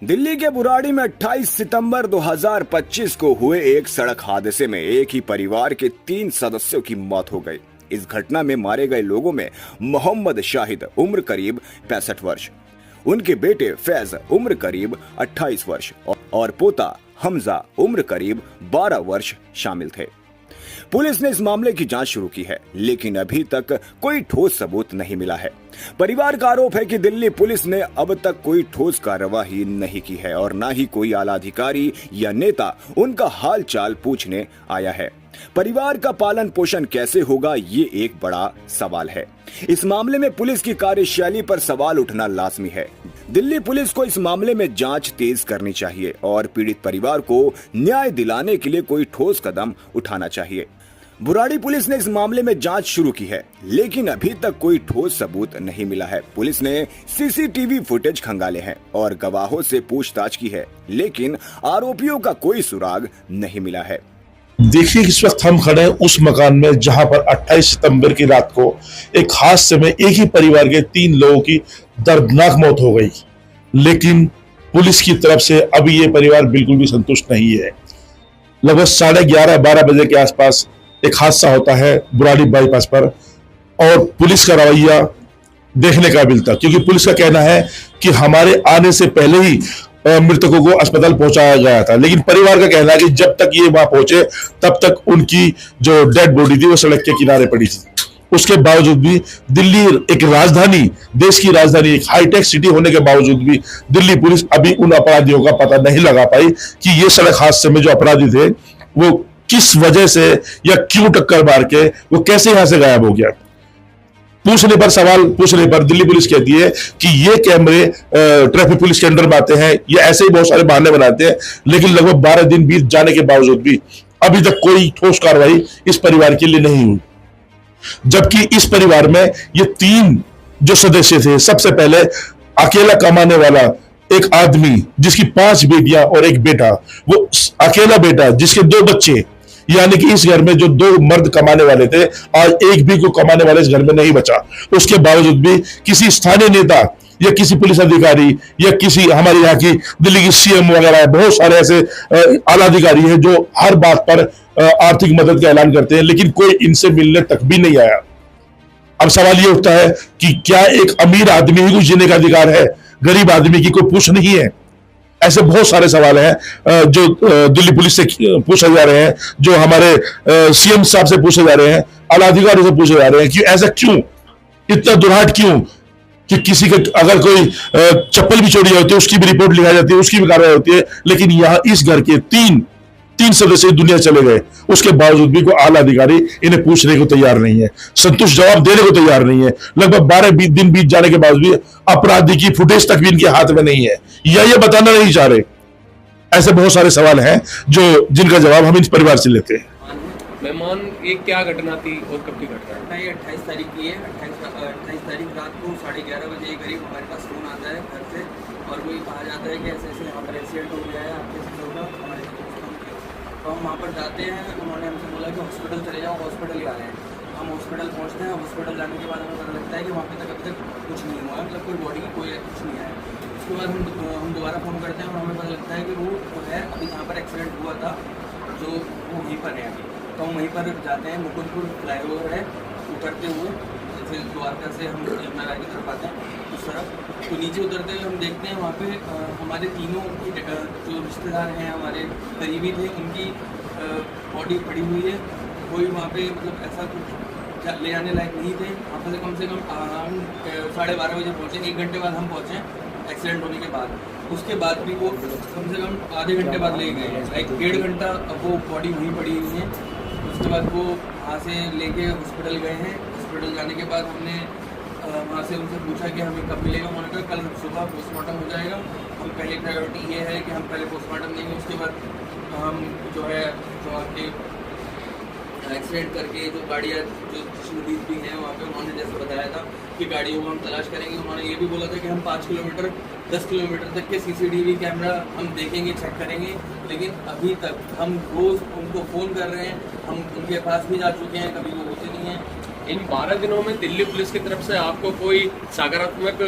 दिल्ली के बुराड़ी में 28 सितंबर 2025 को हुए एक सड़क हादसे में एक ही परिवार के 3 सदस्यों की मौत हो गई। इस घटना में मारे गए लोगों में मोहम्मद शाहिद उम्र करीब 65 वर्ष, उनके बेटे फैज उम्र करीब 28 वर्ष और पोता हमजा उम्र करीब 12 वर्ष शामिल थे। पुलिस ने इस मामले की जांच शुरू की है, लेकिन अभी तक कोई ठोस सबूत नहीं मिला है। परिवार का आरोप है कि दिल्ली पुलिस ने अब तक कोई ठोस कार्रवाई नहीं की है और न ही कोई आला अधिकारी या नेता उनका हाल चाल पूछने आया है। परिवार का पालन पोषण कैसे होगा, ये एक बड़ा सवाल है। इस मामले में पुलिस की कार्यशैली पर सवाल उठना लाजमी है। दिल्ली पुलिस को इस मामले में जांच तेज करनी चाहिए और पीड़ित परिवार को न्याय दिलाने के लिए कोई ठोस कदम उठाना चाहिए। बुराड़ी पुलिस ने इस मामले में जांच शुरू की है, लेकिन अभी तक कोई ठोस सबूत नहीं मिला है। पुलिस ने सीसीटीवी फुटेज खंगाले हैं और गवाहों से पूछताछ की है, लेकिन आरोपियों का कोई सुराग नहीं मिला है। देखिए, इस वक्त हम खड़े हैं उस मकान में जहां पर 28 सितंबर की रात को एक हादसे में एक ही परिवार के 3 लोगों की दर्दनाक मौत हो गई। लेकिन पुलिस की तरफ से अभी ये परिवार बिल्कुल भी संतुष्ट नहीं है। लगभग 11:30-12 बजे के आसपास एक हादसा होता है बुराड़ी बाईपास पर और पुलिस का रवैया देखने काबिल था, क्योंकि पुलिस का कहना है कि हमारे आने से पहले ही मृतकों को अस्पताल पहुंचाया गया था। लेकिन परिवार का कहना है कि जब तक ये वहां पहुंचे तब तक उनकी जो डेड बॉडी थी वो सड़क के किनारे पड़ी थी। उसके बावजूद भी दिल्ली एक राजधानी, देश की राजधानी, एक हाईटेक सिटी होने के बावजूद भी दिल्ली पुलिस अभी उन अपराधियों का पता नहीं लगा पाई कि ये सड़क हादसे में जो अपराधी थे वो किस वजह से या क्यों टक्कर मार के वो कैसे यहां से गायब हो गया। सवाल पूछने पर दिल्ली पुलिस कहती है कि ये कैमरे ट्रैफिक पुलिस के अंडर में आते हैं, ये ऐसे ही बहुत सारे बहाने बनाते हैं। लेकिन लगभग 12 दिन बीत जाने के बावजूद भी अभी तक कोई ठोस कार्रवाई इस परिवार के लिए नहीं हुई। जबकि इस परिवार में ये 3 जो सदस्य थे, सबसे पहले अकेला कमाने वाला एक आदमी जिसकी 5 बेटियां और एक बेटा, वो अकेला बेटा जिसके 2 बच्चे, यानी कि इस घर में जो 2 मर्द कमाने वाले थे, आज एक भी को कमाने वाले इस घर में नहीं बचा। उसके बावजूद भी किसी स्थानीय नेता या किसी पुलिस अधिकारी या किसी हमारे यहाँ की दिल्ली की सीएम वगैरह बहुत सारे ऐसे आला अधिकारी हैं जो हर बात पर आर्थिक मदद का ऐलान करते हैं, लेकिन कोई इनसे मिलने तक भी नहीं आया। अब सवाल ये उठता है कि क्या एक अमीर आदमी ही को जीने का अधिकार है, गरीब आदमी की कोई पूछ नहीं है? ऐसे बहुत सारे सवाल हैं जो दिल्ली पुलिस से पूछे जा रहे हैं, जो हमारे सीएम साहब से पूछे जा रहे हैं, आला अधिकारियों से पूछे जा रहे हैं कि ऐसा क्यों, इतना दुर्हाट क्यों कि किसी के अगर कोई चप्पल भी चोरी होती है उसकी भी रिपोर्ट लिखाई जाती है, उसकी भी कार्रवाई होती है। लेकिन यहां इस घर के 3 सदस्य दुनिया चले गए, उसके बावजूद भी कोई आला अधिकारी इन्हें पूछने को तैयार नहीं है, संतुष्ट जवाब देने को तैयार नहीं है। लगभग 12 दिन बीत जाने के बाद भी अपराधी की फुटेज तक भी इनके हाथ में नहीं है या ये बताना नहीं चाह रहे। ऐसे बहुत सारे सवाल हैं जो जिनका जवाब हम इस परिवार से लेते हैं। मेहमान, ये क्या घटना थी और कब की घटना है? 28 तारीख की है। 28 तारीख रात को 11:30 बजे करीब हमारे पास फोन आता है घर से और वही कहा जाता है कि ऐसे ऐसे यहाँ पर एक्सीडेंट हो गया है, आपके साथ होगा हमारे तो हम वहाँ पर जाते हैं। उन्होंने हमसे बोला कि हॉस्पिटल चले जाओ, हॉस्पिटल ही आ रहे हैं। हम हॉस्पिटल पहुँचते हैं। हॉस्पिटल जाने के बाद हमें पता लगता है कि वहाँ पे तक अभी तक कुछ नहीं हुआ है, मतलब कोई बॉडी की कोई कुछ नहीं आया। उसके बाद हम दोबारा फ़ोन करते हैं और हमें पता लगता है कि वो है अभी जहाँ पर एक्सीडेंट हुआ था जो वो वहीं पर है अभी। तो हम वहीं पर जाते हैं। मुकुंदपुर फ्लाईओवर है, उतरते हुए जैसे द्वारका से हम यमुना की तरफ आते हैं उस तरफ, तो नीचे उतरते हुए हम देखते हैं वहाँ पे हमारे तीनों की जो रिश्तेदार हैं हमारे करीबी थे उनकी बॉडी पड़ी हुई है। कोई वहाँ पे मतलब ऐसा कुछ ले जाने लायक नहीं थे। वहाँ पर कम से कम 12:30 बजे पहुँचे, 1 घंटे बाद हम पहुँचे एक्सीडेंट होने के बाद। उसके बाद भी वो कम से कम आधे घंटे बाद ले गए, लाइक 1.5 घंटा अब वो बॉडी वहीं पड़ी हुई है। उसके बाद वो वहाँ से लेके हॉस्पिटल गए हैं। हॉस्पिटल जाने के बाद हमने वहाँ से उनसे पूछा कि हमें कब मिलेगा। उन्होंने कहा कल सुबह पोस्टमार्टम हो जाएगा। हम पहले प्रायोरिटी ये है कि हम पहले पोस्टमार्टम देंगे, उसके बाद हम जो है जो आपके एक्सीडेंट करके जो गाड़ियाँ जो नदी भी हैं वहाँ पे उन्होंने जैसे बताया था कि गाड़ियों को हम तलाश करेंगे। उन्होंने ये भी बोला था कि हम 5 किलोमीटर 10 किलोमीटर तक के CCTV कैमरा हम देखेंगे, चेक करेंगे। लेकिन अभी तक हम रोज़ उनको फ़ोन कर रहे हैं, हम उनके पास भी जा चुके हैं, कभी वो होते नहीं हैं। इन 12 दिनों में दिल्ली पुलिस की तरफ से आपको कोई सकारात्मक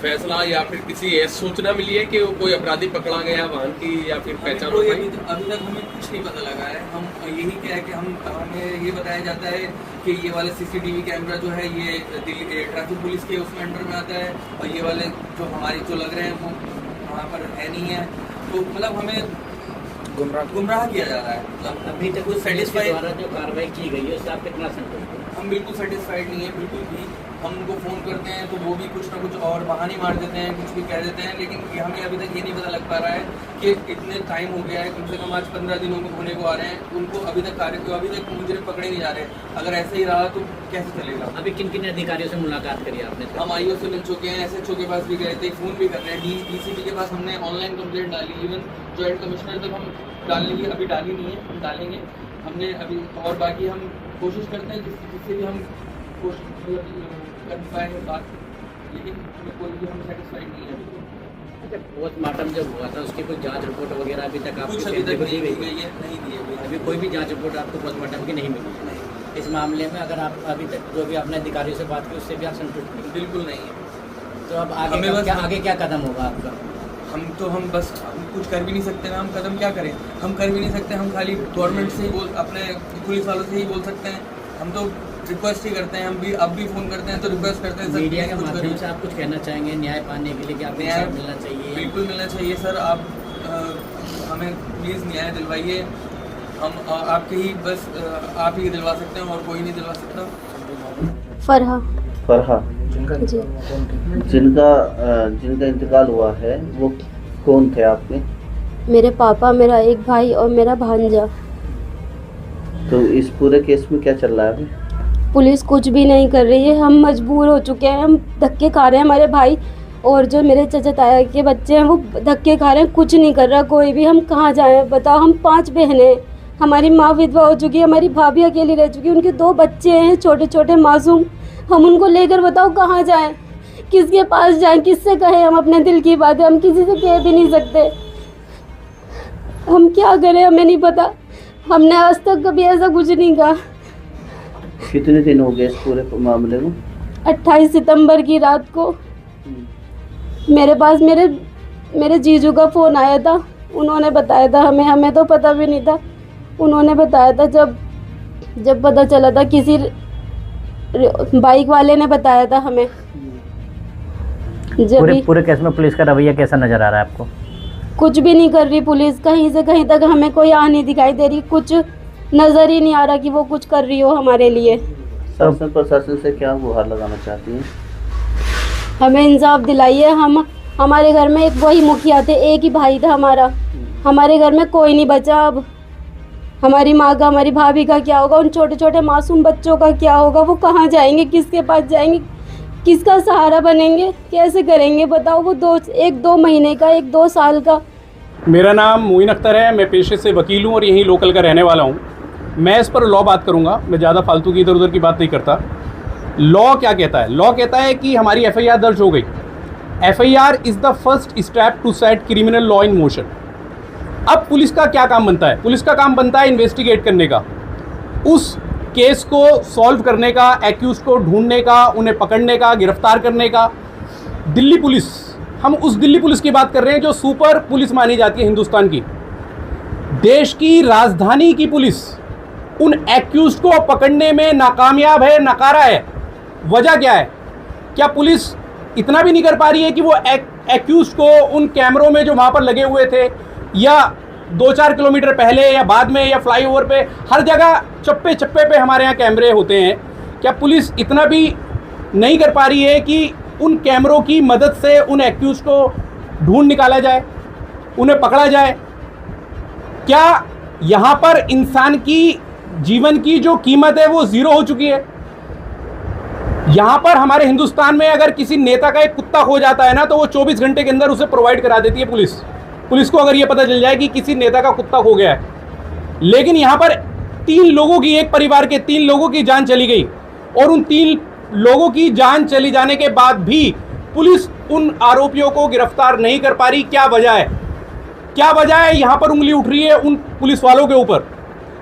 फैसला या फिर किसी सूचना मिली है कि कोई अपराधी पकड़ा गया वाहन की या फिर पहचान हो पाई? अभी तक हमें कुछ नहीं पता लगा है। हम यही क्या है कि हमें ये बताया जाता है कि ये वाला सीसीटीवी कैमरा जो है ये दिल्ली ट्रैफिक पुलिस के उसमें अंडर में आता है और ये वाले जो हमारे जो लग रहे हैं वो वहाँ पर है नहीं है। तो मतलब हमें गुमराह किया जा रहा है। मतलब अभी तक उस सेटिस्फाइड द्वारा जो कार्रवाई की गई है उससे आप कितना संतुष्ट हैं? हम बिल्कुल सेटिस्फाइड नहीं है, बिल्कुल भी। हम उनको फ़ोन करते हैं तो वो भी कुछ ना कुछ और बहाने मार देते हैं, कुछ भी कह देते हैं, लेकिन हमें अभी तक ये नहीं पता लग पा रहा है कि इतने टाइम हो गया है, कम से कम आज 15 दिनों में होने को आ रहे हैं, उनको अभी तक मुजरिम पकड़े नहीं जा रहे। अगर ऐसे ही रहा तो कैसे चलेगा? अभी किन किन अधिकारियों से मुलाकात करी आपने? हम आईओ से मिल चुके हैं, SHO के पास भी गए थे, फ़ोन भी कर रहे हैं, DCP के पास हमने ऑनलाइन कंप्लेंट डाली, इवन जॉइंट कमिश्नर तक हम डाल लेंगे, अभी डाली नहीं है, हम डालेंगे हमने अभी। और बाकी हम कोशिश करते हैं जिससे भी हम कोशिश कर पाए बात, लेकिन कोई भी हम सेटिस्फाइड नहीं है। अच्छा, पोस्टमार्टम जब हुआ था उसकी कोई जांच रिपोर्ट वगैरह अभी तक आपको कुछ अभी तक नहीं दी गई है, नहीं दी है अभी कोई भी जांच रिपोर्ट आपको पोस्टमार्टम की नहीं मिली है? इस मामले में अगर आप अभी तक जो भी आपने अधिकारियों से बात की उससे भी आप संतुष्ट नहीं? बिल्कुल नहीं है। तो अब आगे क्या कदम होगा आपका? हम कुछ कर भी नहीं सकते ना, हम कदम क्या करें? हम कर भी नहीं सकते, हम खाली गवर्नमेंट से ही अपने पुलिस वालों से ही बोल सकते हैं। हम तो रिक्वेस्ट ही करते हैं, अब भी फ़ोन करते हैं तो रिक्वेस्ट करते हैं सर। मीडिया के माध्यम से आप कुछ कहना चाहेंगे न्याय पाने के लिए कि आपको न्याय मिलना चाहिए? बिल्कुल मिलना चाहिए सर। आप हमें प्लीज़ न्याय दिलवाइए। हम आपके ही बस आप ही दिलवा सकते हैं और कोई नहीं दिलवा सकता। फरहा जी जिनका इंतकाल हुआ है वो कौन थे आपके? मेरे पापा, मेरा एक भाई और मेरा भांजा। तो इस पूरे केस में क्या चल रहा है अभी? पुलिस कुछ भी नहीं कर रही है, हम मजबूर हो चुके हैं, हम धक्के खा रहे हैं। हमारे भाई और जो मेरे चाचा ताया के बच्चे हैं वो धक्के खा रहे हैं, कुछ नहीं कर रहा कोई भी। हम कहाँ जाएं बताओ? हम 5 बहनें हैं, हमारी माँ विधवा हो चुकी है, हमारी भाभी अकेली रह चुकी है, उनके 2 बच्चे हैं छोटे छोटे मासूम। हम उनको लेकर बताओ कहाँ जाएं, किसके पास जाएं, किससे कहें हम अपने दिल की बातें? हम किसी से कह भी नहीं सकते। हम क्या करें, हमें नहीं पता। हमने आज तक कभी ऐसा कुछ नहीं कहा। कितने दिन हो गए इस पूरे मामले को? 28 सितंबर की रात को मेरे पास मेरे जीजू का फ़ोन आया था। उन्होंने बताया था हमें तो पता भी नहीं था। उन्होंने बताया था जब पता चला था, किसी बाइक वाले ने बताया था हमें। पूरे केस में पुलिस का रवैया कैसा नज़र आ रहा है आपको? कुछ भी नहीं कर रही पुलिस, कहीं से कहीं तक हमें कोई नहीं दिखाई दे रही, कुछ नज़र ही नहीं आ रहा कि वो कुछ कर रही हो हमारे लिए। शासन प्रशासन से क्या गुहार लगाना चाहती हैं? हमें इंसाफ दिलाइए। हमारे घर में एक वही मुखिया थे, एक ही भाई था हमारा, हमारे घर में कोई नहीं बचा। अब हमारी माँ का, हमारी भाभी का क्या होगा? उन छोटे छोटे मासूम बच्चों का क्या होगा? वो कहाँ जाएंगे, किसके पास जाएंगे, किसका सहारा बनेंगे, कैसे करेंगे बताओ? वो 2 महीने का, 2 साल का। मेरा नाम मोइन अख्तर है, मैं पेशे से वकील हूँ और यहीं लोकल का रहने वाला हूँ। मैं इस पर लॉ बात करूँगा, मैं ज़्यादा फालतू की इधर उधर की बात नहीं करता। लॉ क्या कहता है? लॉ कहता है कि हमारी FIR दर्ज हो गई। FIR is the first step to set criminal law in motion. अब पुलिस का क्या काम बनता है? पुलिस का काम बनता है इन्वेस्टिगेट करने का, उस केस को सॉल्व करने का, एक्यूज को ढूंढने का, उन्हें पकड़ने का, गिरफ्तार करने का। दिल्ली पुलिस, हम उस दिल्ली पुलिस की बात कर रहे हैं जो सुपर पुलिस मानी जाती है हिंदुस्तान की। देश की राजधानी की पुलिस उन एक्यूज को पकड़ने में नाकामयाब है, नकारा है। वजह क्या है? क्या पुलिस इतना भी नहीं कर पा रही है कि वो एक्यूज को उन कैमरों में जो वहाँ पर लगे हुए थे, या 2-4 किलोमीटर पहले या बाद में, या फ्लाईओवर पे, हर जगह चप्पे चप्पे पे हमारे यहाँ कैमरे होते हैं, क्या पुलिस इतना भी नहीं कर पा रही है कि उन कैमरों की मदद से उन एक्यूज को ढूंढ निकाला जाए, उन्हें पकड़ा जाए? क्या यहाँ पर इंसान की जीवन की जो कीमत है वो ज़ीरो हो चुकी है? यहाँ पर हमारे हिंदुस्तान में अगर किसी नेता का एक कुत्ता खो जाता है ना, तो वो 24 घंटे के अंदर उसे प्रोवाइड करा देती है पुलिस को अगर ये पता चल जाए कि किसी नेता का कुत्ता खो गया है। लेकिन यहाँ पर 3 लोगों की, एक परिवार के 3 लोगों की जान चली गई, और उन 3 लोगों की जान चली जाने के बाद भी पुलिस उन आरोपियों को गिरफ्तार नहीं कर पा रही। क्या वजह है? क्या वजह है? यहाँ पर उंगली उठ रही है उन पुलिस वालों के ऊपर,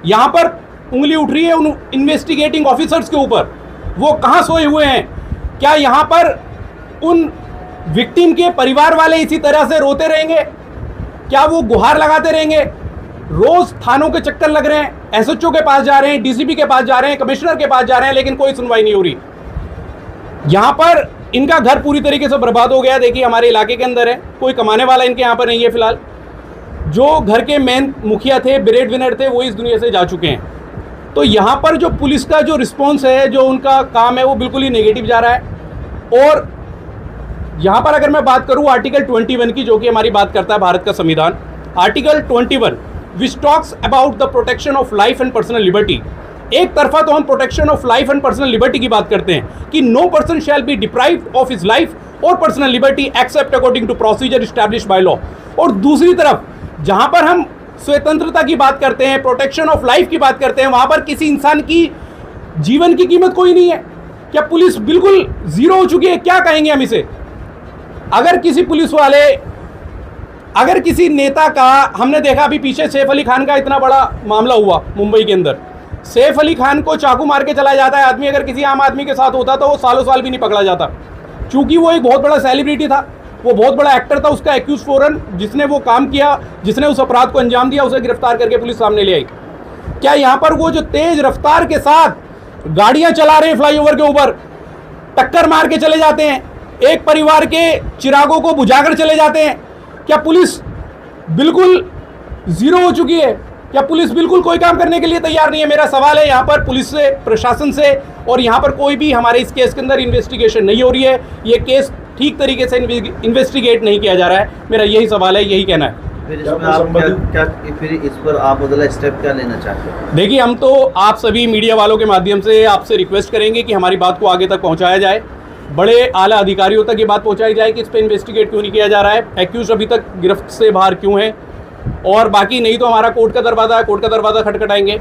यहाँ पर उंगली उठ रही है उन इन्वेस्टिगेटिंग ऑफिसर्स के ऊपर। वो कहाँ सोए हुए हैं? क्या यहाँ पर उन विक्टिम के परिवार वाले इसी तरह से रोते रहेंगे? क्या वो गुहार लगाते रहेंगे? रोज थानों के चक्कर लग रहे हैं, एसएचओ के पास जा रहे हैं, डीसीपी के पास जा रहे हैं, कमिश्नर के पास जा रहे हैं, लेकिन कोई सुनवाई नहीं हो रही। यहां पर इनका घर पूरी तरीके से बर्बाद हो गया। देखिए हमारे इलाके के अंदर है, कोई कमाने वाला इनके यहाँ पर नहीं है फिलहाल। जो घर के मेन मुखिया थे, ब्रेड विनर थे, वो इस दुनिया से जा चुके हैं। तो यहाँ पर जो पुलिस का जो रिस्पॉन्स है, जो उनका काम है, वो बिल्कुल ही नेगेटिव जा रहा है। और यहाँ पर अगर मैं बात करूँ आर्टिकल 21 की, जो कि हमारी बात करता है भारत का संविधान, article 21 which talks about the protection of life and personal liberty. एक तरफा तो हम protection of life and personal liberty की बात करते हैं कि no person shall be deprived of his life और personal liberty except according to procedure established by law. और दूसरी तरफ जहां पर हम स्वतंत्रता की बात करते हैं, प्रोटेक्शन ऑफ लाइफ की बात करते हैं, वहां पर किसी इंसान की जीवन की कीमत कोई नहीं है। क्या पुलिस बिल्कुल जीरो हो चुकी है? क्या कहेंगे हम इसे? अगर किसी पुलिस वाले, अगर किसी नेता का, हमने देखा अभी पीछे सैफ अली खान का इतना बड़ा मामला हुआ मुंबई के अंदर, सैफ अली खान को चाकू मार के चला जाता है आदमी। अगर किसी आम आदमी के साथ होता तो वो सालों साल भी नहीं पकड़ा जाता, क्योंकि वो एक बहुत बड़ा सेलिब्रिटी था, वो बहुत बड़ा एक्टर था। उसका एक्यूज फौरन जिसने वो काम किया, जिसने उस अपराध को अंजाम दिया, उसे गिरफ्तार करके पुलिस सामने ले आई। क्या यहाँ पर वो जो तेज रफ्तार के साथ गाड़ियां चला रहे हैं फ्लाईओवर के ऊपर, टक्कर मार के चले जाते हैं, एक परिवार के चिरागों को बुझाकर चले जाते हैं, क्या पुलिस बिल्कुल जीरो हो चुकी है? क्या पुलिस बिल्कुल कोई काम करने के लिए तैयार नहीं है? मेरा सवाल है यहाँ पर पुलिस से, प्रशासन से, और यहाँ पर कोई भी हमारे इस केस के अंदर इन्वेस्टिगेशन नहीं हो रही है। ये केस ठीक तरीके से इन्वेस्टिगेट नहीं किया जा रहा है। मेरा यही सवाल है, यही कहना है। फिर इसमें आप फिर इस पर आप अगला स्टेप क्या लेना चाहते हैं? देखिए, हम तो आप सभी मीडिया वालों के माध्यम से आपसे रिक्वेस्ट करेंगे कि हमारी बात को आगे तक पहुँचाया जाए, बड़े आला अधिकारियों तक ये बात पहुँचाई जाए कि इस पर इन्वेस्टिगेट क्यों नहीं किया जा रहा है, एक्यूज अभी तक गिरफ्त से बाहर क्यों है, और बाकी नहीं तो हमारा कोर्ट का दरवाज़ा है, कोर्ट का दरवाज़ा खटखटाएंगे।